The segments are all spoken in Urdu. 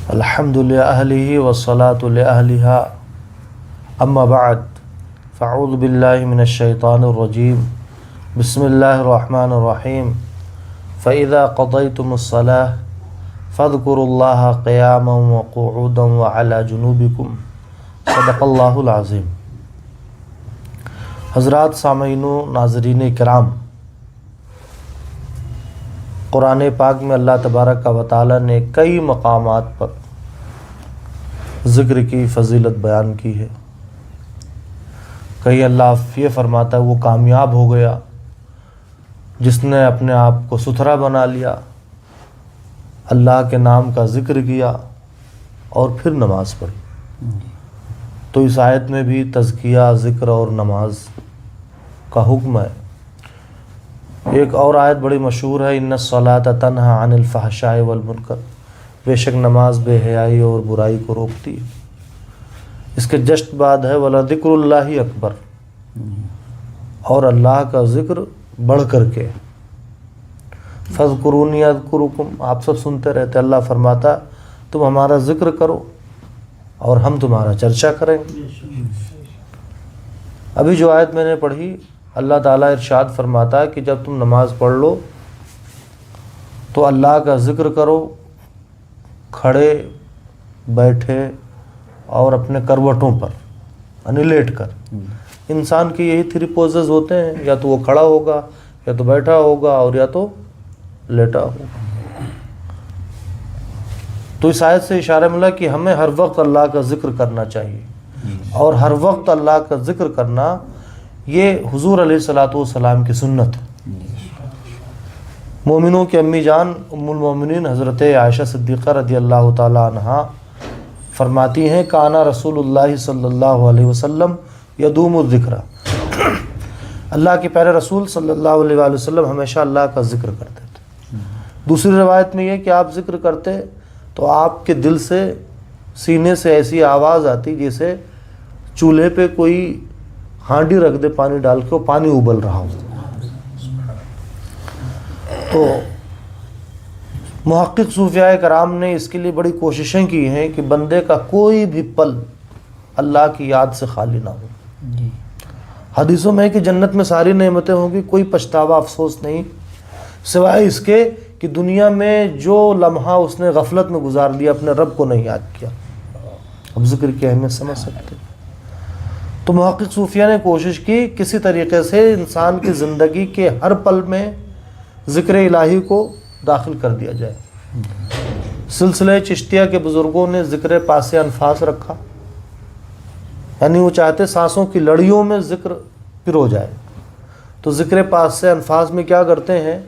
الحمد لأهله والصلاة لأهلها أما بعد فأعوذ بالله من الشيطان الرجيم بسم الله الرحمن الرحيم فإذا قضيتم الصلاة فاذكروا الله قياما وقعودا وعلى جنوبكم صدق الله العظيم۔ حضرات سامعین و ناظرین کرام، قرآن پاک میں اللہ تبارک و تعالیٰ نے کئی مقامات پر ذکر کی فضیلت بیان کی ہے۔ کئی اللہ یہ فرماتا ہے وہ کامیاب ہو گیا جس نے اپنے آپ کو ستھرا بنا لیا، اللہ کے نام کا ذکر کیا اور پھر نماز پڑھی۔ تو اس آیت میں بھی تزکیہ، ذکر اور نماز کا حکم ہے۔ ایک اور آیت بڑی مشہور ہے، ان الصلاۃ تنہی عن الفحشاء والمنکر، بے شک نماز بے حیائی اور برائی کو روکتی ہے۔ اس کے جسٹ بعد ہے وَلَذِكْرُ اللَّهِ اکبر، اور اللہ کا ذکر بڑھ کر کے۔ فَاذْكُرُونِي أَذْكُرُكُمْ، آپ سب سنتے رہتے، اللہ فرماتا تم ہمارا ذکر کرو اور ہم تمہارا چرچا کریں گے۔ ابھی جو آیت میں نے پڑھی، اللہ تعالیٰ ارشاد فرماتا ہے کہ جب تم نماز پڑھ لو تو اللہ کا ذکر کرو، کھڑے، بیٹھے اور اپنے کروٹوں پر، یعنی لیٹ کر۔ انسان کی یہی 3 پوزز ہوتے ہیں، یا تو وہ کھڑا ہوگا، یا تو بیٹھا ہوگا، اور یا تو لیٹا ہوگا۔ تو اس آیت سے اشارہ ملا کہ ہمیں ہر وقت اللہ کا ذکر کرنا چاہیے، اور ہر وقت اللہ کا ذکر کرنا یہ حضور علیہ الصلوۃ والسلام کی سنت ہے۔ مومنوں کی امی جان ام المومنین حضرت عائشہ صدیقہ رضی اللہ تعالی عنہا فرماتی ہیں کانا رسول اللہ صلی اللہ علیہ وسلم یدوم الذکر، اللہ کے پیارے رسول صلی اللہ علیہ وآلہ وسلم ہمیشہ اللہ کا ذکر کرتے تھے۔ دوسری روایت میں یہ کہ آپ ذکر کرتے تو آپ کے دل سے، سینے سے ایسی آواز آتی جیسے چولہے پہ کوئی ہانڈی رکھ دے پانی ڈال کے، وہ پانی ابل رہا ہو۔ تو محقق صوفیاء کرام نے اس کے لیے بڑی کوششیں کی ہیں کہ بندے کا کوئی بھی پل اللہ کی یاد سے خالی نہ ہو۔ حدیثوں میں ہے کہ جنت میں ساری نعمتیں ہوں گی، کوئی پچھتاوا افسوس نہیں، سوائے اس کے کہ دنیا میں جو لمحہ اس نے غفلت میں گزار دیا، اپنے رب کو نہیں یاد کیا۔ اب ذکر کی اہمیت سمجھ سکتے۔ تو محقق صوفیہ نے کوشش کی کسی طریقے سے انسان کی زندگی کے ہر پل میں ذکر الہی کو داخل کر دیا جائے۔ سلسلہ چشتیہ کے بزرگوں نے ذکر پاس انفاس رکھا، یعنی وہ چاہتے سانسوں کی لڑیوں میں ذکر پرو جائے۔ تو ذکر پاس انفاس میں کیا کرتے ہیں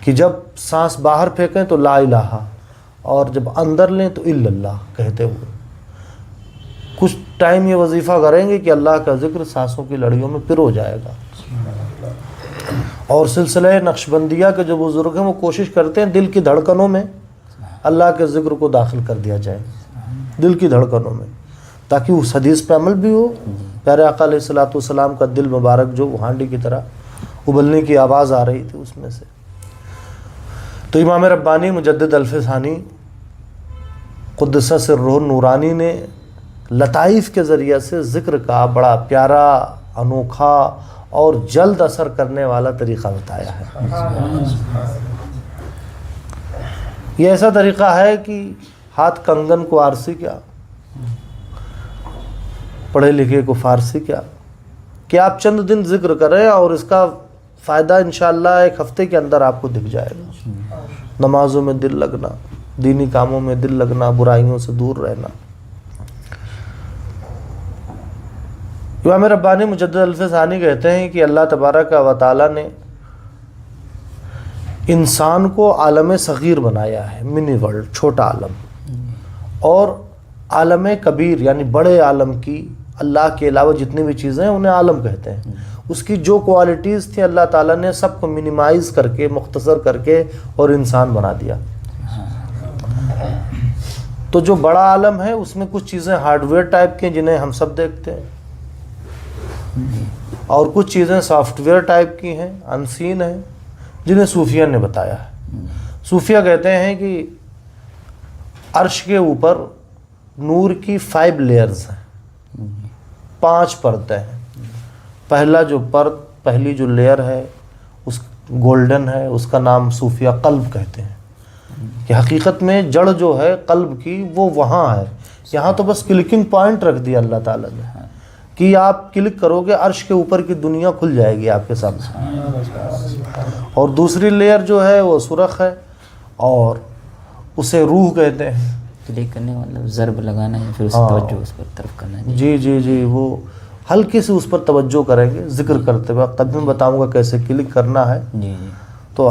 کہ جب سانس باہر پھینکیں تو لا الہ، اور جب اندر لیں تو الا اللہ کہتے ہوئے کچھ ٹائم یہ وظیفہ کریں گے کہ اللہ کا ذکر سانسوں کی لڑیوں میں پرو جائے گا۔ اور سلسلہ نقشبندیہ کے جو بزرگ ہیں وہ کوشش کرتے ہیں دل کی دھڑکنوں میں اللہ کے ذکر کو داخل کر دیا جائے، دل کی دھڑکنوں میں، تاکہ اس حدیث پہ عمل بھی ہو۔ پیارے آقا علیہ الصلوۃ والسلام کا دل مبارک جو ہانڈی کی طرح ابلنے کی آواز آ رہی تھی اس میں سے۔ تو امام ربانی مجدد الف ثانی قدس سرہ النورانی نے لطائف کے ذریعے سے ذکر کا بڑا پیارا، انوکھا اور جلد اثر کرنے والا طریقہ بتایا ہے۔ یہ ایسا طریقہ ہے کہ ہاتھ کنگن کو آرسی کیا، پڑھے لکھے کو فارسی کیا، کہ آپ چند دن ذکر کریں اور اس کا فائدہ انشاءاللہ 1 ہفتے کے اندر آپ کو دکھ جائے گا۔ نمازوں میں دل لگنا، دینی کاموں میں دل لگنا، برائیوں سے دور رہنا۔ امام ربانی مجدد الف ثانی کہتے ہیں کہ اللہ تبارک و تعالیٰ نے انسان کو عالم صغیر بنایا ہے، منی ورلڈ، چھوٹا عالم، اور عالم کبیر یعنی بڑے عالم کی، اللہ کے علاوہ جتنی بھی چیزیں ہیں انہیں عالم کہتے ہیں، اس کی جو کوالٹیز تھیں اللہ تعالیٰ نے سب کو منیمائز کر کے، مختصر کر کے اور انسان بنا دیا۔ تو جو بڑا عالم ہے اس میں کچھ چیزیں ہارڈ ویئر ٹائپ کی ہیں جنہیں ہم سب دیکھتے ہیں، اور کچھ چیزیں سافٹ ویئر ٹائپ کی ہیں، انسین ہیں، جنہیں صوفیہ نے بتایا ہے۔ صوفیہ کہتے ہیں کہ عرش کے اوپر نور کی 5 لیئرز ہیں، 5 پرتیں ہیں. پہلا جو پہلی جو لیئر ہے اس گولڈن ہے، اس کا نام صوفیہ قلب کہتے ہیں، کہ حقیقت میں جڑ جو ہے قلب کی وہ وہاں ہے. یہاں تو بس کلکنگ پوائنٹ رکھ دیا اللہ تعالیٰ نے کہ آپ کلک کرو گے عرش کے اوپر کی دنیا کھل جائے گی آپ کے سامنے. اور دوسری لیئر جو ہے وہ سرخ ہے اور اسے روح کہتے ہیں. کلک کرنے کا مطلب ضرب لگانا ہے، پھر اس توجہ اس پر طرف کرنا ہے. جی وہ ہلکی سے اس پر توجہ کریں گے ذکر کرتے ہوئے. تب میں بتاؤں گا کیسے کلک کرنا ہے. جی تو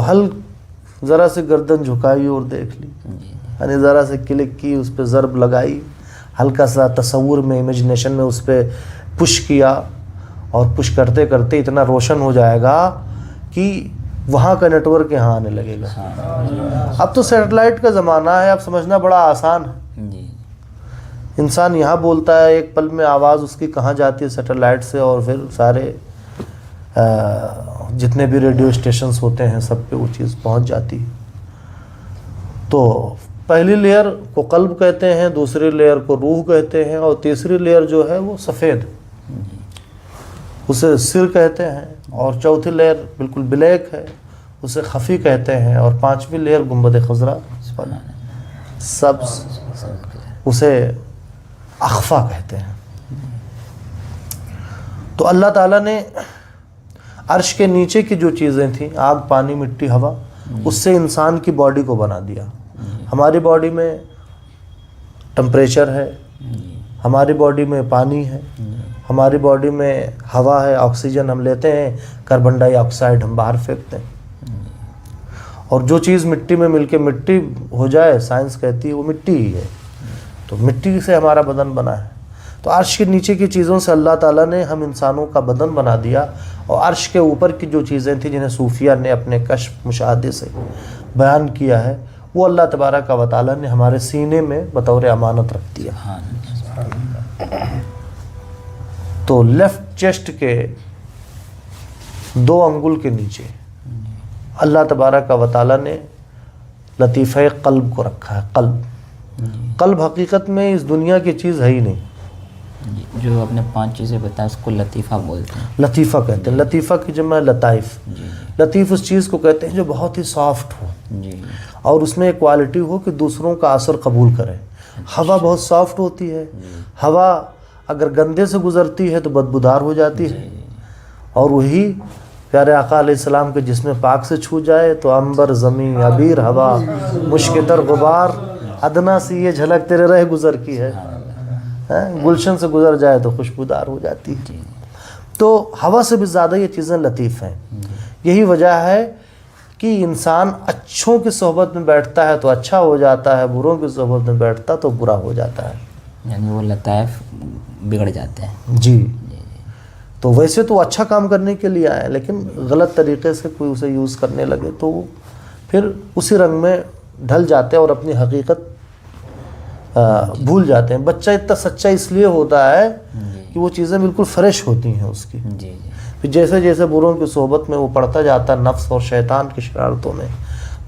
ذرا سے گردن جھکائی اور دیکھ لی، یعنی ذرا سے کلک کی، اس پہ ضرب لگائی، ہلکا سا تصور میں امیجنیشن میں اس پہ پش کیا، اور پش کرتے کرتے اتنا روشن ہو جائے گا کہ وہاں کا نیٹ ورک یہاں آنے لگے گا. اب تو سیٹلائٹ کا زمانہ ہے، اب سمجھنا بڑا آسان ہے. جی انسان یہاں بولتا ہے، ایک پل میں آواز اس کی کہاں جاتی ہے سیٹلائٹ سے، اور پھر سارے جتنے بھی ریڈیو اسٹیشنز ہوتے ہیں سب پہ وہ چیز پہنچ جاتی. تو پہلی لیئر کو قلب کہتے ہیں، دوسری لیئر کو روح کہتے ہیں، اور تیسری لیئر جو ہے وہ سفید، اسے سر کہتے ہیں، اور چوتھی لیئر بالکل بلیک ہے، اسے خفی کہتے ہیں، اور 5ویں لیئر گنبد خضرا سبز، اسے اخفا کہتے ہیں. تو اللہ تعالیٰ نے عرش کے نیچے کی جو چیزیں تھیں، آگ، پانی، مٹی، ہوا، اس سے انسان کی باڈی کو بنا دیا. ہماری باڈی میں ٹمپریچر ہے، ہماری باڈی میں پانی ہے، ہماری باڈی میں ہوا ہے، آکسیجن ہم لیتے ہیں، کاربن ڈائی آکسائڈ ہم باہر پھینکتے ہیں. اور جو چیز مٹی میں مل کے مٹی ہو جائے، سائنس کہتی ہے وہ مٹی ہی ہے. تو مٹی سے ہمارا بدن بنا ہے. تو عرش کے نیچے کی چیزوں سے اللہ تعالیٰ نے ہم انسانوں کا بدن بنا دیا، اور عرش کے اوپر کی جو چیزیں تھیں جنہیں صوفیہ نے اپنے کشف مشاہدے سے بیان کیا ہے، وہ اللہ تبارک و تعالیٰ نے ہمارے سینے میں بطور امانت رکھ دیا. تو لیفٹ چیسٹ کے 2 انگل کے نیچے اللہ تبارک و تعالیٰ نے لطیفہ قلب کو رکھا ہے. قلب حقیقت میں اس دنیا کی چیز ہے ہی نہیں. جو آپ نے 5 چیزیں بتایا اس کو لطیفہ بولتے ہیں. لطیفہ کہتے ہیں. لطیفہ کی جمع ہے لطائف. لطیف اس چیز کو کہتے ہیں جو بہت ہی سافٹ ہو اور اس میں ایک کوالٹی ہو کہ دوسروں کا اثر قبول کرے. ہوا بہت سافٹ ہوتی ہے، ہوا اگر گندے سے گزرتی ہے تو بدبودار ہو جاتی ہے، اور وہی پیارے آقا علیہ السلام کے جسم پاک سے چھو جائے تو عنبر، زمین، عبیر، ہوا، مشک تر، غبار، ادنا سی یہ جھلک تیرے رہ گزر کی ہے، گلشن سے گزر جائے تو خوشبودار ہو جاتی ہے. تو ہوا سے بھی زیادہ یہ چیزیں لطیف ہیں. یہی وجہ ہے کہ انسان اچھوں کی صحبت میں بیٹھتا ہے تو اچھا ہو جاتا ہے، بروں کی صحبت میں بیٹھتا تو برا ہو جاتا ہے. یعنی وہ لطائف بگڑ جاتے ہیں. جی. تو ویسے تو اچھا کام کرنے کے لیے آئے، لیکن غلط طریقے سے کوئی اسے یوز کرنے لگے تو وہ پھر اسی رنگ میں ڈھل جاتے ہیں اور اپنی حقیقت بھول جاتے ہیں. بچہ اتنا سچا اس لیے ہوتا ہے کہ وہ چیزیں بالکل فریش ہوتی ہیں اس کی. پھر جیسے جیسے بروں کی صحبت میں وہ پڑتا جاتا ہے، نفس اور شیطان کی شرارتوں میں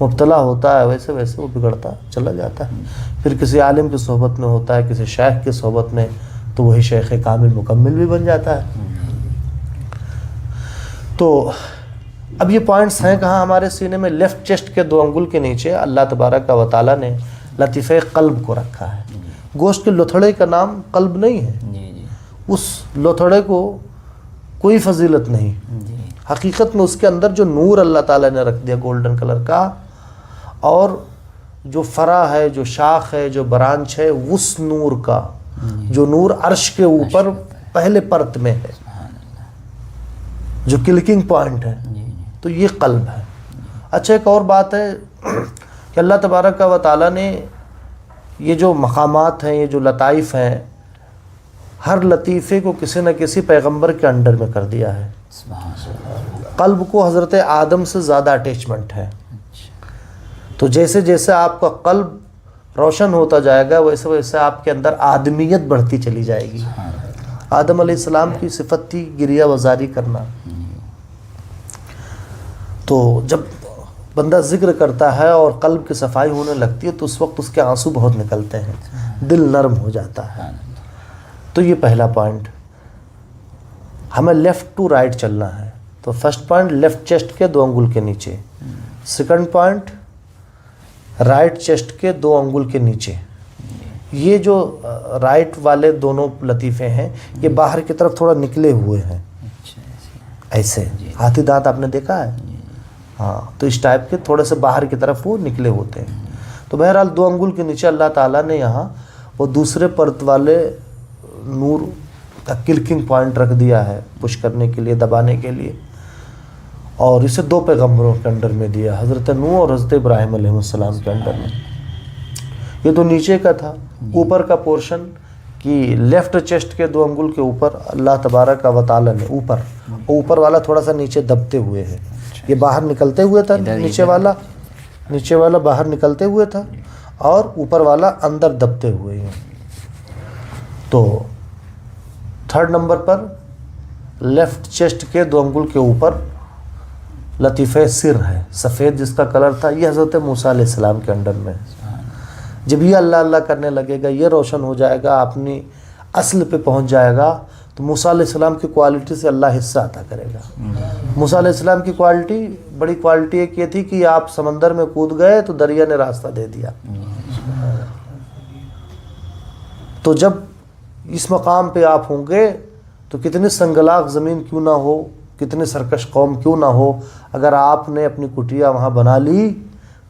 مبتلا ہوتا ہے، ویسے ویسے وہ بگڑتا چلا جاتا ہے. پھر کسی عالم کی صحبت میں ہوتا ہے، کسی شیخ کی صحبت میں، تو وہی شیخ کامل مکمل بھی بن جاتا ہے. تو اب یہ پوائنٹس ہیں کہاں ہمارے سینے میں؟ لیفٹ چیسٹ کے 2 انگل کے نیچے اللہ تبارک و تعالیٰ نے لطیفہ قلب کو رکھا ہے. گوشت کے لوتھڑے کا نام قلب نہیں ہے. اس لوتھڑے کو کوئی فضیلت نہیں. حقیقت میں اس کے اندر جو نور اللہ تعالیٰ نے رکھ دیا گولڈن کلر کا، اور جو فرع ہے، جو شاخ ہے، جو برانچ ہے، اس نور کا، جو نور عرش کے اوپر پہلے پرت میں ہے، جو کلکنگ پوائنٹ ہے، تو یہ قلب ہے. اچھا، ایک اور بات ہے کہ اللہ تبارک و تعالیٰ نے یہ جو مقامات ہیں، یہ جو لطائف ہیں، ہر لطیفے کو کسی نہ کسی پیغمبر کے انڈر میں کر دیا ہے. قلب کو حضرت آدم سے زیادہ اٹیچمنٹ ہے. تو جیسے جیسے آپ کا قلب روشن ہوتا جائے گا، ویسے ویسے آپ کے اندر آدمیت بڑھتی چلی جائے گی. آدم علیہ السلام کی صفت تھی گریہ وزاری کرنا. تو جب بندہ ذکر کرتا ہے اور قلب کی صفائی ہونے لگتی ہے تو اس وقت اس کے آنسو بہت نکلتے ہیں، دل نرم ہو جاتا ہے۔ تو یہ پہلا پوائنٹ، ہمیں لیفٹ ٹو رائٹ چلنا ہے۔ تو فرسٹ پوائنٹ لیفٹ چیسٹ کے 2 انگل کے نیچے، سیکنڈ پوائنٹ رائٹ چیسٹ کے 2 انگل کے نیچے۔ یہ جو رائٹ والے دونوں لطیفے ہیں یہ باہر کی طرف تھوڑا نکلے ہوئے ہیں، ایسے ہاتھی دانت آپ نے دیکھا ہے، ہاں، تو اس ٹائپ کے تھوڑے سے باہر کی طرف وہ نکلے ہوتے ہیں۔ تو بہرحال 2 انگل کے نیچے اللہ تعالیٰ نے یہاں وہ دوسرے پرت والے نور کا کلکنگ پوائنٹ رکھ دیا ہے، پش کرنے کے لیے، دبانے کے لیے، اور اسے 2 پیغمبروں کے انڈر میں دیا، حضرت نوح اور حضرت ابراہیم علیہ السلام کے انڈر میں۔ یہ تو نیچے کا تھا۔ اوپر کا پورشن کہ لیفٹ چیسٹ کے 2 انگل کے اوپر اللہ تبارک و تعالیٰ نے اوپر والا تھوڑا سا نیچے دبتے ہوئے ہے، یہ باہر نکلتے ہوئے تھا، نیچے والا باہر نکلتے ہوئے تھا اور اوپر والا اندر دبتے ہوئے ہیں۔ تو 3rd نمبر پر لیفٹ چیسٹ کے 2 انگل کے اوپر لطیفہ سر ہے، سفید جس کا کلر تھا، یہ حضرت موسیٰ علیہ السلام کے انڈر میں۔ جب یہ اللہ اللہ کرنے لگے گا، یہ روشن ہو جائے گا، اپنی اصل پہ پہنچ جائے گا، تو موسیٰ علیہ السلام کی کوالٹی سے اللہ حصہ عطا کرے گا۔ موسیٰ علیہ السلام کی کوالٹی، بڑی کوالٹی ایک یہ تھی کہ آپ سمندر میں کود گئے تو دریا نے راستہ دے دیا۔ تو جب اس مقام پہ آپ ہوں گے تو کتنی سنگلاخ زمین کیوں نہ ہو، کتنے سرکش قوم کیوں نہ ہو، اگر آپ نے اپنی کٹیا وہاں بنا لی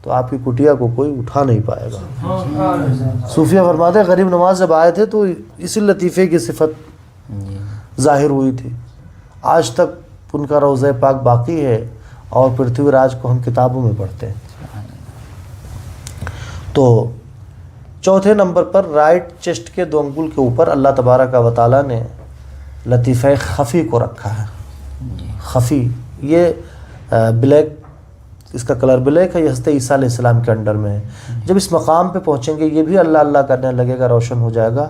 تو آپ کی کٹیا کو کوئی اٹھا نہیں پائے گا۔ صوفیہ فرماتے ہیں غریب نواز جب آئے تھے تو اسی لطیفے کی صفت ظاہر ہوئی تھی، آج تک ان کا روضہ پاک باقی ہے اور پرتھوی راج کو ہم کتابوں میں پڑھتے ہیں۔ تو 4تھے نمبر پر رائٹ چیسٹ کے 2 انگل کے اوپر اللہ تبارک و تعالیٰ نے لطیفہ خفی کو رکھا ہے۔ خفی یہ بلیک، اس کا کلر بلیک ہے، یہ حضرت عیسیٰ علیہ السلام کے انڈر میں ہے۔ جب اس مقام پہ پہنچیں گے یہ بھی اللہ اللہ کرنے لگے گا، روشن ہو جائے گا،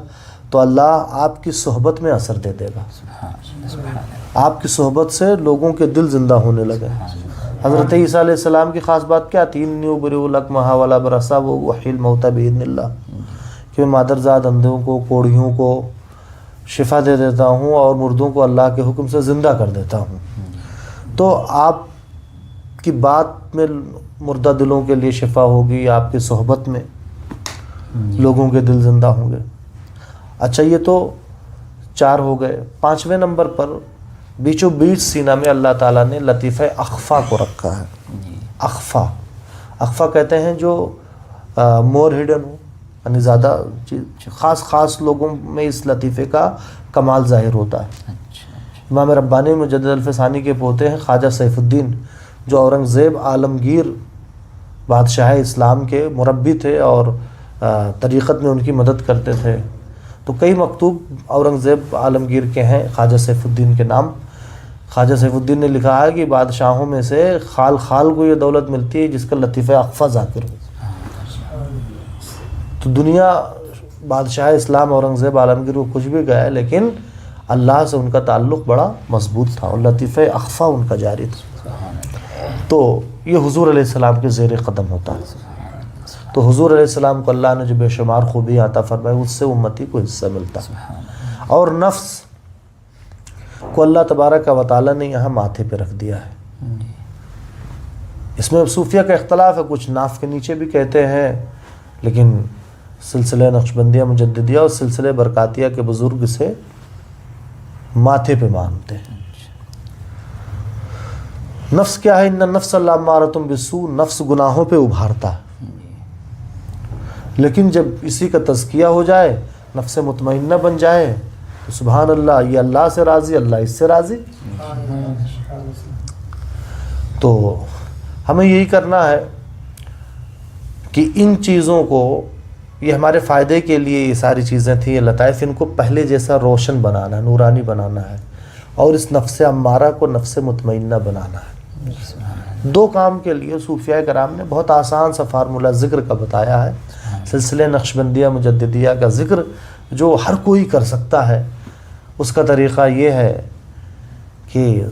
تو اللہ آپ کی صحبت میں اثر دے دے گا، آپ کی صحبت سے لوگوں کے دل زندہ ہونے لگے۔ حضرت عیسیٰ علیہ السلام کی خاص بات کیا تھی؟ انی ابرئ الاکمہ والابرص واحیی الموتى باذن اللہ، کہ میں مادرزاد اندھوں کو، کوڑھیوں کو شفا دے دیتا ہوں اور مردوں کو اللہ کے حکم سے زندہ کر دیتا ہوں۔ تو آپ کی بات میں مردہ دلوں کے لیے شفا ہوگی، آپ کی صحبت میں لوگوں کے دل زندہ ہوں گے۔ اچھا، یہ تو 4 ہو گئے۔ 5ویں نمبر پر بیچوں بیچ سینہ میں اللہ تعالیٰ نے لطیفہ اخفا کو رکھا ہے۔ اخفا کہتے ہیں جو مور ہڈن ہو، یعنی زیادہ خاص لوگوں میں اس لطیفے کا کمال ظاہر ہوتا ہے۔ امام ربانی مجدد الفسانی کے پوتے ہیں خواجہ سیف الدین، جو اورنگزیب عالمگیر بادشاہ اسلام کے مربی تھے اور طریقت میں ان کی مدد کرتے تھے۔ تو کئی مکتوب اورنگزیب عالمگیر کے ہیں خواجہ سیف الدین کے نام۔ خواجہ سیف الدین نے لکھا ہے کہ بادشاہوں میں سے خال کو یہ دولت ملتی ہے جس کا لطیفہ اخفا ذاکر ہو۔ تو دنیا بادشاہ اسلام اورنگزیب عالمگیر کو کچھ بھی گیا ہے، لیکن اللہ سے ان کا تعلق بڑا مضبوط تھا اور لطیفہ اخفا ان کا جاری تھا۔ تو یہ حضور علیہ السلام کے زیر قدم ہوتا ہے۔ تو حضور علیہ السلام کو اللہ نے جو بے شمار خوبی عطا فرمائی، اس سے امتی کو حصہ ملتا ہے۔ اور نفس کو اللہ تبارک و تعالیٰ نے یہاں ماتھے پہ رکھ دیا ہے۔ اس میں صوفیہ کا اختلاف ہے، کچھ ناف کے نیچے بھی کہتے ہیں، لیکن سلسلہ نقشبندیہ مجددیہ اور سلسلہ برکاتیہ کے بزرگ سے ماتھے پہ مانتے ہیں۔ نفس کیا ہے؟ ان النفس لامارۃ بالسوء، نفس گناہوں پہ ابھارتا ہے، لیکن جب اسی کا تزکیہ ہو جائے، نفس مطمئنہ بن جائے، تو سبحان اللہ، یہ اللہ سے راضی، اللہ اس سے راضی۔ تو ہمیں یہی کرنا ہے کہ ان چیزوں کو، یہ ہمارے فائدے کے لیے یہ ساری چیزیں تھیں، یہ لطائف، ان کو پہلے جیسا روشن بنانا ہے، نورانی بنانا ہے، اور اس نفس امارہ کو نفس مطمئنہ بنانا ہے۔ 2 کام کے لیے صوفیاء کرام نے بہت آسان سا فارمولہ ذکر کا بتایا ہے۔ سلسلہ نقشبندیہ مجددیہ کا ذکر جو ہر کوئی کر سکتا ہے، اس کا طریقہ یہ ہے کہ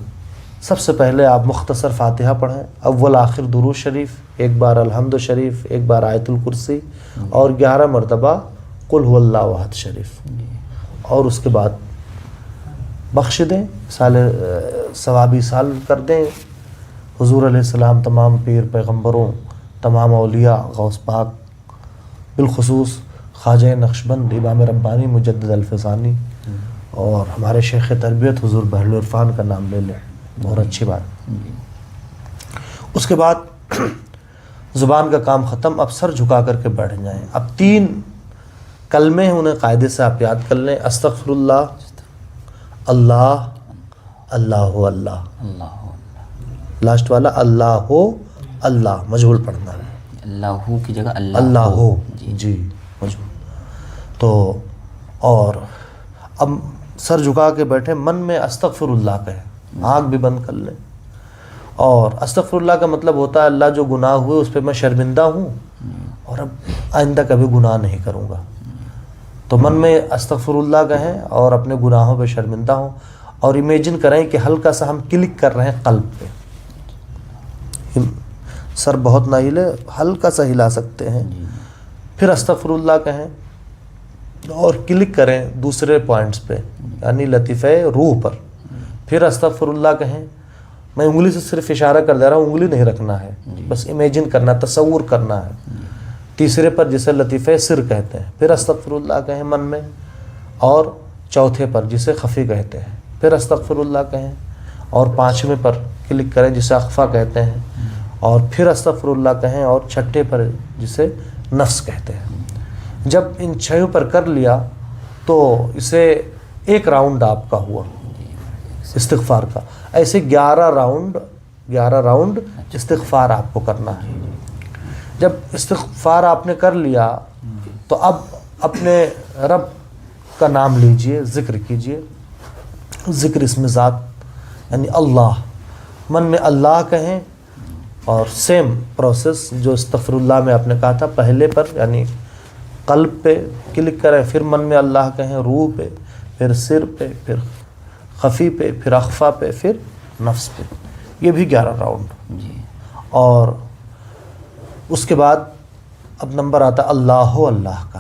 سب سے پہلے آپ مختصر فاتحہ پڑھیں، اول آخر درود شریف، ایک بار الحمد شریف، ایک بار آیت الکرسی اور 11 مرتبہ قل هو اللہ احد شریف، اور اس کے بعد بخش دیں، ثوابی سال کر دیں۔ حضور علیہ السلام تمام پیر پیغمبروں، تمام اولیاء، غوث پاک، بالخصوص خواجہ نقشبند امام ربانی مجدد الفسانی اور ہمارے شیخ تربیت حضور بحر العرفان کا نام لے لیں، بہت اچھی بات۔ اس کے بعد زبان کا کام ختم، اب سر جھکا کر کے بیٹھ جائیں۔ اب 3 کلمے ہیں، انہیں قاعدے سے آپ یاد کر لیں، استغفر اللہ، اللہ، اللہ اللہ، لاسٹ والا اللہ ہو، اللہ مجہول پڑھنا ہے، اللہ کی جگہ اللہ ہو، جی مجھول۔ تو اور اب سر جھکا کے بیٹھے، من میں استغفر اللہ کہیں، آنکھ بھی بند کر لیں، اور استغفر اللہ کا مطلب ہوتا ہے اللہ جو گناہ ہوئے اس پہ میں شرمندہ ہوں اور اب آئندہ کبھی گناہ نہیں کروں گا۔ تو من میں استغفر اللہ کہیں اور اپنے گناہوں پہ شرمندہ ہوں، اور امیجن کریں کہ ہلکا سا ہم کلک کر رہے ہیں قلب پہ، سر بہت نہ ہلے، ہلکا سا ہلا سکتے ہیں۔ پھر استغفر اللہ کہیں اور کلک کریں دوسرے پوائنٹس پہ، یعنی لطیفہ روح پر۔ پھر استغفر اللہ کہیں، میں انگلی سے صرف اشارہ کر دے رہا ہوں، انگلی نہیں رکھنا ہے، بس امیجن کرنا، تصور کرنا ہے۔ تیسرے پر جسے لطیفہ سر کہتے ہیں، پھر استغفر اللہ کہیں من میں، اور چوتھے پر جسے خفی کہتے ہیں، پھر استغفر اللہ کہیں، اور 5ویں پر کلک کریں جسے اخفا کہتے ہیں، اور پھر استغفر اللہ کہیں، اور 6ٹھے پر جسے نفس کہتے ہیں۔ جب ان 6 پر کر لیا تو اسے 1 راؤنڈ آپ کا ہوا استغفار کا، ایسے 11 راؤنڈ استغفار آپ کو کرنا ہے۔ جب استغفار آپ نے کر لیا تو اب اپنے رب کا نام لیجئے، ذکر کیجئے، ذکر اسم ذات یعنی اللہ، من میں اللہ کہیں، اور سیم پروسیس جو استغفر اللہ میں آپ نے کہا تھا، پہلے پر یعنی قلب پہ کلک کریں، پھر من میں اللہ کہیں، روح پہ، پھر سر پہ، پھر خفی پہ، پھر اخفا پہ، پھر نفس پہ، یہ بھی 11 راؤنڈ۔ اور اس کے بعد اب نمبر آتا اللہ ہو، اللہ کا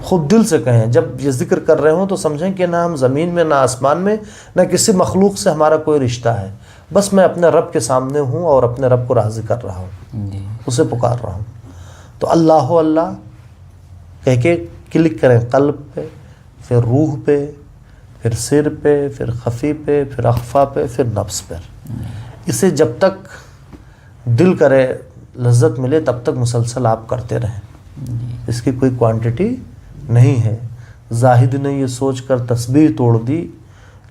خود دل سے کہیں۔ جب یہ ذکر کر رہے ہوں تو سمجھیں کہ نہ ہم زمین میں، نہ آسمان میں، نہ کسی مخلوق سے ہمارا کوئی رشتہ ہے، بس میں اپنے رب کے سامنے ہوں اور اپنے رب کو راضی کر رہا ہوں، اسے پکار رہا ہوں۔ تو اللہ ہو، اللہ کہہ کے کلک کریں قلب پہ، پھر روح پہ، پھر سر پہ، پھر خفی پہ، پھر اخفا پہ، پھر نفس پر۔ اسے جب تک دل کرے، لذت ملے، تب تک مسلسل آپ کرتے رہیں، اس کی کوئی کوانٹٹی نہیں ہے۔ زاہد نے یہ سوچ کر تسبیح توڑ دی،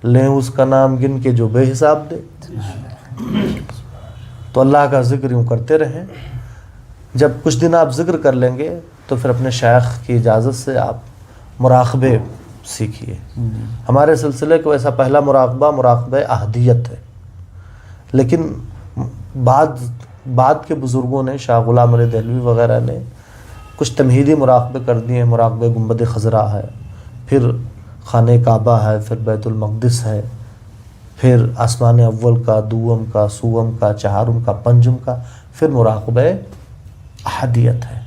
لیں اس کا نام گن کے جو بے حساب دے۔ تو اللہ کا ذکر یوں کرتے رہیں۔ جب کچھ دن آپ ذکر کر لیں گے تو پھر اپنے شیخ کی اجازت سے آپ مراقبے سیکھیے۔ ہمارے سلسلے کو ایسا پہلا مراقبہ احدیت ہے، لیکن بعد کے بزرگوں نے، شاہ غلام علی دہلوی وغیرہ نے کچھ تمہیدی مراقبے کر دیے ہیں۔ مراقبہ گنبد خضرا ہے، پھر خانہ کعبہ ہے، پھر بیت المقدس ہے، پھر آسمان اول کا، دوم کا، سوم کا، چہارم کا، پنجم کا، پھر مراقبہ احدیت ہے۔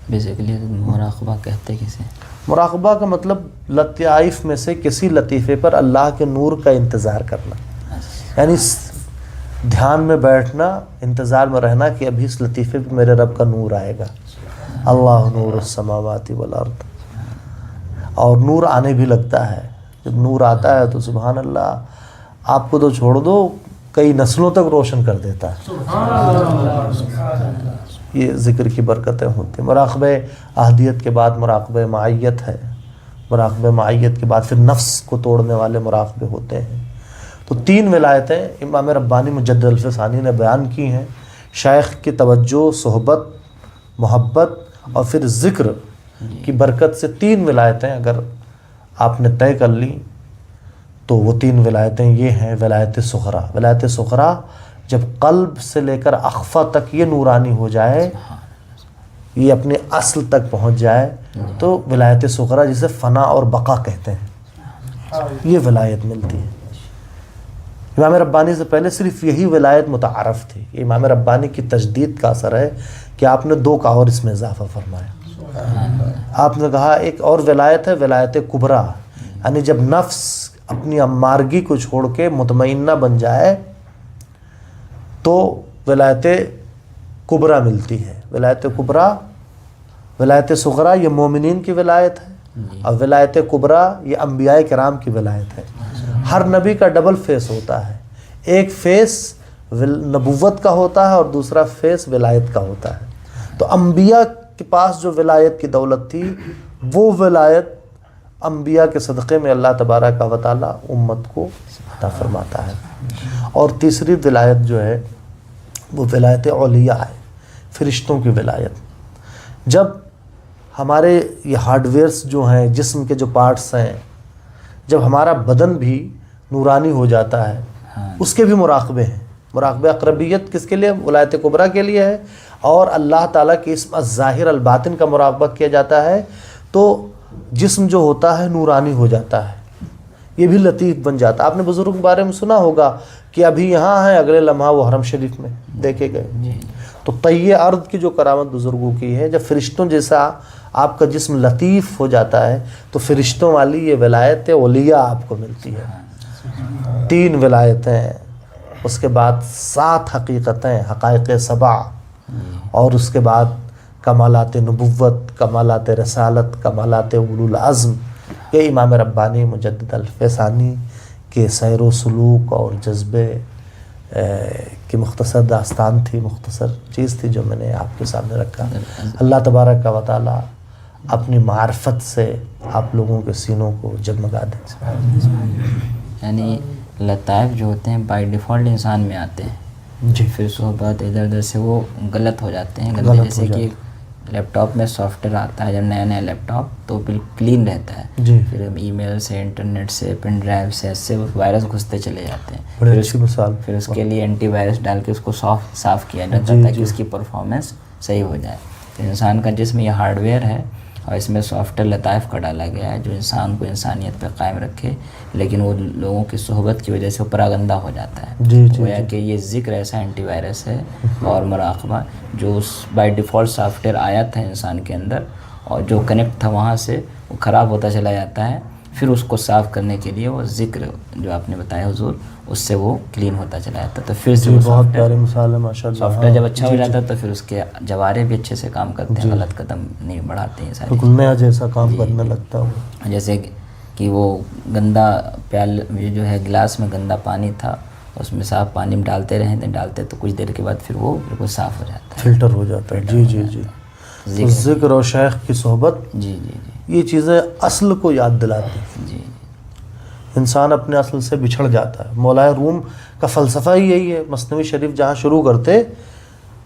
بیسیکلی مراقبہ کہتے کسے؟ مراقبہ کا مطلب لطائف میں سے کسی لطیفے پر اللہ کے نور کا انتظار کرنا، یعنی دھیان میں بیٹھنا، انتظار میں رہنا کہ ابھی اس لطیفے پہ میرے رب کا نور آئے گا۔ اللہ نور السماوات والارض، اور نور آنے بھی لگتا ہے۔ جب نور آتا ہے تو سبحان اللہ، آپ کو تو چھوڑ دو، کئی نسلوں تک روشن کر دیتا ہے۔ یہ ذکر کی برکتیں ہوتی ہیں۔ مراقبہ احدیت کے بعد مراقبہ معیت ہے، مراقبہ معیت کے بعد پھر نفس کو توڑنے والے مراقبے ہوتے ہیں۔ تو 3 ولایتیں امام ربانی مجدد الفسانی نے بیان کی ہیں۔ شیخ کی توجہ، صحبت، محبت اور پھر ذکر کی برکت سے 3 ولایتیں اگر آپ نے طے کر لی تو وہ 3 ولایتیں یہ ہیں۔ ولایت صغریٰ، ولایت صغریٰ جب قلب سے لے کر اخفا تک یہ نورانی ہو جائے، یہ اپنے اصل تک پہنچ جائے، تو ولایت صغریٰ جسے فنا اور بقا کہتے ہیں، یہ ولایت ملتی ہے۔ امام ربانی سے پہلے صرف یہی ولایت متعارف تھی. امام ربانی کی تجدید کا اثر ہے کہ آپ نے 2 کا اور اس میں اضافہ فرمایا. آپ نے کہا ایک اور ولایت ہے ولایت کبریٰ، یعنی جب نفس اپنی امارگی کو چھوڑ کے مطمئنہ بن جائے تو ولایت کبریٰ ملتی ہے. ولایت کبریٰ، ولایت صغریٰ یہ مومنین کی ولایت ہے، اور ولایت کبریٰ یہ انبیاء کرام کی ولایت ہے. ہر نبی کا ڈبل فیس ہوتا ہے، ایک فیس نبوت کا ہوتا ہے اور دوسرا فیس ولایت کا ہوتا ہے. تو انبیاء کے پاس جو ولایت کی دولت تھی وہ ولایت انبیاء کے صدقے میں اللہ تبارک و تعالی امت کو عطا فرماتا ہے. اور تیسری ولایت جو ہے وہ ولایت اولیاء ہے، فرشتوں کی ولایت. جب ہمارے یہ ہارڈ ویئرس جو ہیں، جسم کے جو پارٹس ہیں، جب ہمارا بدن بھی نورانی ہو جاتا ہے، اس کے بھی مراقبے ہیں. مراقبہ اقربیت کس کے لیے؟ ولایت کبریٰ کے لیے ہے. اور اللہ تعالیٰ کے اسم الظاہر الباطن کا مراقبہ کیا جاتا ہے تو جسم جو ہوتا ہے نورانی ہو جاتا ہے، یہ بھی لطیف بن جاتا ہے. آپ نے بزرگ کے بارے میں سنا ہوگا کہ ابھی یہاں ہیں، اگلے لمحہ وہ حرم شریف میں دیکھے گئے. تو طی ارض کی جو کرامت بزرگوں کی ہے، جب فرشتوں جیسا آپ کا جسم لطیف ہو جاتا ہے تو فرشتوں والی یہ ولایت اولیاء آپ کو ملتی ہے. 3 ولایتیں، اس کے بعد 7 حقیقتیں، حقائق 7، اور اس کے بعد کمالات نبوت، کمالات رسالت، کمالات اولو العزم. یہ امام ربانی مجدد الفیضانی کے سیر و سلوک اور جذبے کی مختصر داستان تھی، مختصر چیز تھی جو میں نے آپ کے سامنے رکھا. اللہ تبارک و تعالی اپنی معرفت سے آپ لوگوں کے سینوں کو جگمگا دے. یعنی لطائف جو ہوتے ہیں بائی ڈیفالٹ انسان میں آتے ہیں جی، پھر صحبت ادھر ادھر سے وہ غلط ہو جاتے ہیں. غلط ہو جیسے کہ لیپ ٹاپ میں سافٹ ویئر آتا ہے جب نیا لیپ ٹاپ تو بالکل کلین رہتا ہے، جی، پھر ای میل سے، انٹرنیٹ سے، پن ڈرائیو سے ایسے وائرس گھستے چلے جاتے ہیں. بڑی اچھی مثال. پھر اس کے لیے اینٹی وائرس ڈال کے اس کو صاف کیا جاتا ہے تاکہ اس کی پرفارمنس صحیح ہو جائے. تو انسان کا جسم یہ ہارڈ ویئر ہے اور اس میں سافٹ ویئر لطائف کا ڈالا گیا ہے جو انسان کو انسانیت پہ قائم رکھے، لیکن وہ لوگوں کی صحبت کی وجہ سے وہ پراگندہ ہو جاتا ہے. گویا کہ یہ ذکر ایسا اینٹی وائرس ہے اور مراقبہ جو اس بائی ڈیفالٹ سافٹ ویئر آیا تھا انسان کے اندر اور جو کنیکٹ تھا وہاں سے وہ خراب ہوتا چلا جاتا ہے. پھر اس کو صاف کرنے کے لیے وہ ذکر جو آپ نے بتایا حضور اس سے وہ کلین ہوتا چلا جاتا ہے. تو پھر سے بہت پیاری مثال ہے ماشاء اللہ. سافٹ ویئر جب اچھا ہو جاتا ہے تو پھر اس کے جوارے بھی اچھے سے کام کرتے ہیں، غلط قدم نہیں بڑھاتے ہیں سارے. بالکل نیا جیسا کام کرنے لگتا ہوں. جیسے کہ وہ گندا یہ جو ہے گلاس میں گندا پانی تھا، اس میں صاف پانی میں ڈالتے تو کچھ دیر کے بعد پھر وہ بالکل صاف ہو جاتا ہے، فلٹر ہو جاتا ہے. جی جی جی. ذکر و شیخ کی صحبت، جی جی جی یہ چیزیں اصل کو یاد دلاتی ہیں. جی. انسان اپنے اصل سے بچھڑ جاتا ہے. مولا روم کا فلسفہ ہی یہی ہے. مثنوی شریف جہاں شروع کرتے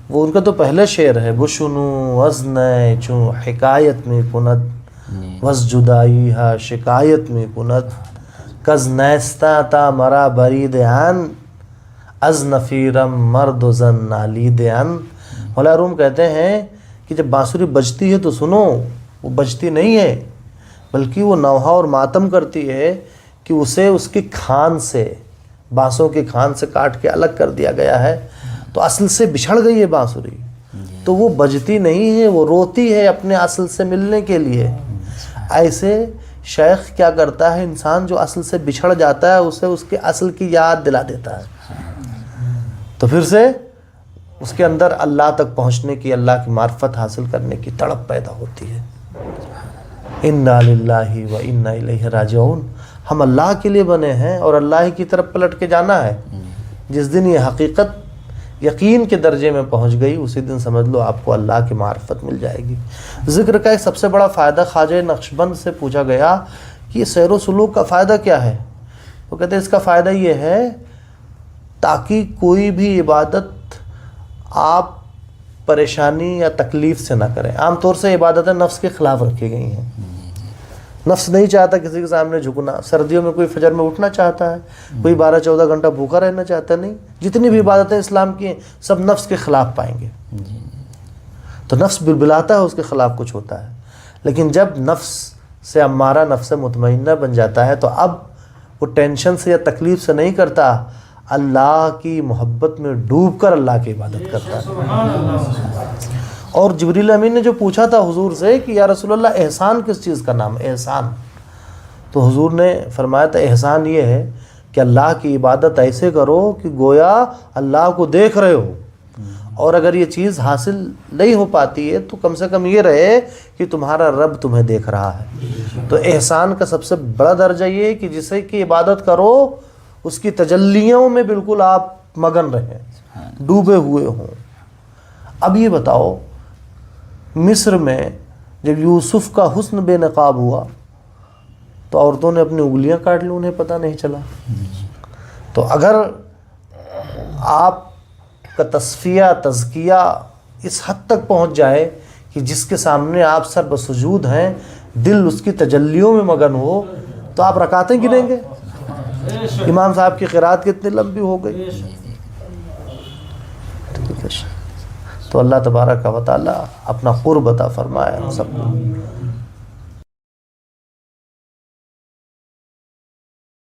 وہ ان کا تو پہلے شعر ہے، بشنو وزن چوں حکایت میں کند وز جدائی ہا شکایت میں کند کز نیستا تا مرا برید ان از نفیرم مرد و زن نالید ان. مولا روم کہتے ہیں کہ جب بانسری بجتی ہے تو سنو، وہ بجتی نہیں ہے بلکہ وہ نوحہ اور ماتم کرتی ہے کہ اسے اس کی کھان سے، بانسوں کی کھان سے کاٹ کے الگ کر دیا گیا ہے تو اصل سے بچھڑ گئی ہے بانسری. تو وہ بجتی نہیں ہے، وہ روتی ہے اپنے اصل سے ملنے کے لیے. ایسے شیخ کیا کرتا ہے، انسان جو اصل سے بچھڑ جاتا ہے اسے اس کے اصل کی یاد دلا دیتا ہے، تو پھر سے اس کے اندر اللہ تک پہنچنے کی، اللہ کی معرفت حاصل کرنے کی تڑپ پیدا ہوتی ہے. انا للہ و انا الیہ راجعون. ہم اللہ کے لیے بنے ہیں اور اللہ ہی کی طرف پلٹ کے جانا ہے. جس دن یہ حقیقت یقین کے درجے میں پہنچ گئی اسی دن سمجھ لو آپ کو اللہ کی معرفت مل جائے گی. ذکر کا ایک سب سے بڑا فائدہ خواجہ نقشبند سے پوچھا گیا کہ یہ سیر و سلوک کا فائدہ کیا ہے؟ وہ کہتے ہیں اس کا فائدہ یہ ہے تاکہ کوئی بھی عبادت آپ پریشانی یا تکلیف سے نہ کریں. عام طور سے عبادتیں نفس کے خلاف رکھی گئی ہیں. نفس نہیں چاہتا کسی کے سامنے جھکنا. سردیوں میں کوئی فجر میں اٹھنا چاہتا ہے، کوئی 12-14 گھنٹہ بھوکا رہنا چاہتا نہیں. جتنی بھی عبادتیں اسلام کی ہیں سب نفس کے خلاف پائیں گے. تو نفس بلبلاتا ہے، اس کے خلاف کچھ ہوتا ہے. لیکن جب نفس سے امارہ نفس مطمئنہ بن جاتا ہے تو اب وہ ٹینشن سے یا تکلیف سے نہیں کرتا، اللہ کی محبت میں ڈوب کر اللہ کی عبادت کرتا ہے. اور جبریل امین نے جو پوچھا تھا حضور سے کہ یا رسول اللہ احسان کس چیز کا نام ہے؟ احسان. تو حضور نے فرمایا تھا احسان یہ ہے کہ اللہ کی عبادت ایسے کرو کہ گویا اللہ کو دیکھ رہے ہو. اور اگر یہ چیز حاصل نہیں ہو پاتی ہے تو کم سے کم یہ رہے کہ تمہارا رب تمہیں دیکھ رہا ہے. تو احسان کا سب سے بڑا درجہ یہ ہے کہ جسے کی عبادت کرو اس کی تجلیوں میں بالکل آپ مگن رہیں, ڈوبے ہوئے ہوں. اب یہ بتاؤ, مصر میں جب یوسف کا حسن بے نقاب ہوا تو عورتوں نے اپنی انگلیاں کاٹ لی, انہیں پتہ نہیں چلا. تو اگر آپ کا تصفیہ تزکیہ اس حد تک پہنچ جائے کہ جس کے سامنے آپ سر بسجود ہیں, دل اس کی تجلیوں میں مگن ہو, تو آپ رکعتیں گنیں گے امام صاحب کی قرات کتنی لمبی ہو گئی. ٹھیک ہے, تو اللہ تبارک و تعالی اپنا قرب عطا فرمائے ہم سب کو.